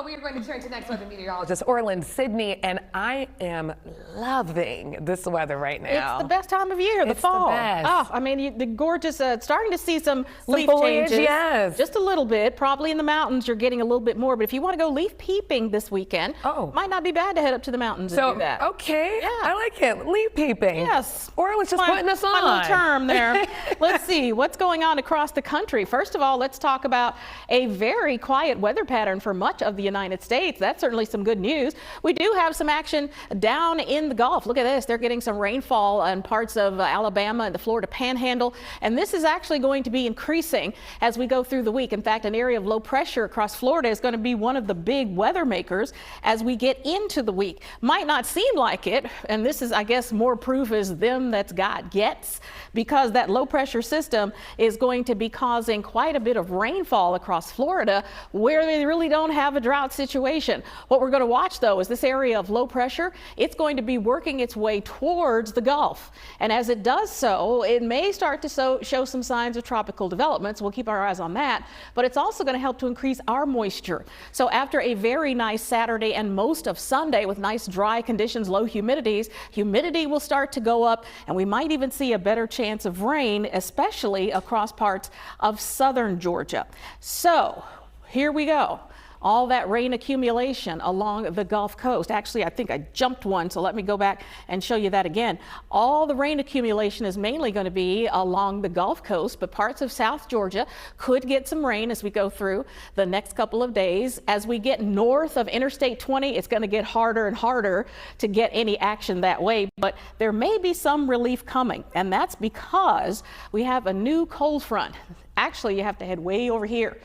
Well, we are going to turn to next weather meteorologist Orelon Sidney, and I am loving this weather right now. It's the best time of year, the fall. The best. Oh, I mean, the gorgeous, starting to see some leaf foliage, changes. yes. Just a little bit. Probably in the mountains, you're getting a little bit more. But if you want to go leaf peeping this weekend, might not be bad to head up to the mountains and do that. Okay, yeah. I like it. Leaf peeping. Yes. Orelon's just putting us on. My little term there. Let's see what's going on across the country. First of all, let's talk about a very quiet weather pattern for much of the United States. That's certainly some good news. We do have some action down in the Gulf. Look at this. They're getting some rainfall in parts of Alabama and the Florida Panhandle. And this is actually going to be increasing as we go through the week. In fact, an area of low pressure across Florida is going to be one of the big weather makers as we get into the week. Might not seem like it. And this is, I guess, more proof is them that's God gets, because that low pressure system is going to be causing quite a bit of rainfall across Florida where they really don't have a drought situation. What we're going to watch, though, is this area of low pressure. It's going to be working its way towards the Gulf. And as it does so, it may start to show some signs of tropical developments. We'll keep our eyes on that. But it's also going to help to increase our moisture. So after a very nice Saturday and most of Sunday with nice dry conditions, low humidities, humidity will start to go up, and we might even see a better chance of rain, especially across parts of southern Georgia. So here we go. All that rain accumulation along the Gulf Coast. Actually, I think I jumped one, so let me go back and show you that again. All the rain accumulation is mainly going to be along the Gulf Coast, but parts of South Georgia could get some rain as we go through the next couple of days. As we get north of Interstate 20, it's going to get harder and harder to get any action that way, but there may be some relief coming, and that's because we have a new cold front. Actually, you have to head way over here,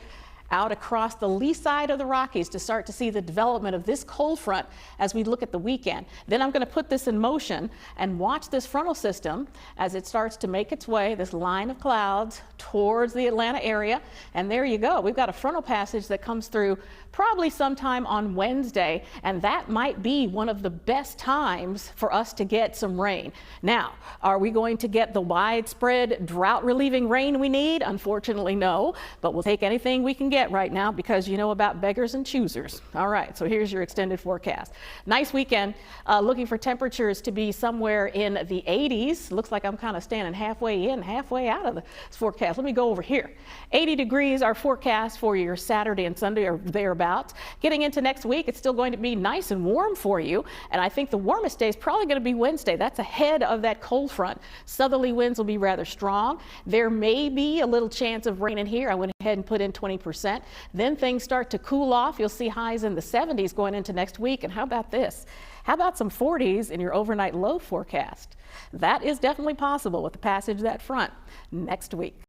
out across the lee side of the Rockies, to start to see the development of this cold front as we look at the weekend. Then I'm going to put this in motion and watch this frontal system as it starts to make its way, this line of clouds, towards the Atlanta area. And there you go. We've got a frontal passage that comes through probably sometime on Wednesday, and that might be one of the best times for us to get some rain. Now, are we going to get the widespread drought relieving rain we need? Unfortunately, no, but we'll take anything we can get right now, because you know about beggars and choosers. All right, so here's your extended forecast. Nice weekend. Looking for temperatures to be somewhere in the 80s. Looks like I'm kind of standing halfway in, halfway out of the forecast. Let me go over here. 80 degrees our forecast for your Saturday and Sunday, or thereabouts. Getting into next week, it's still going to be nice and warm for you, and I think the warmest day is probably going to be Wednesday. That's ahead of that cold front. Southerly winds will be rather strong. There may be a little chance of rain in here. I went ahead and put in 20%. Then things start to cool off. You'll see highs in the 70s going into next week. And how about this? How about some 40s in your overnight low forecast? That is definitely possible with the passage of that front next week.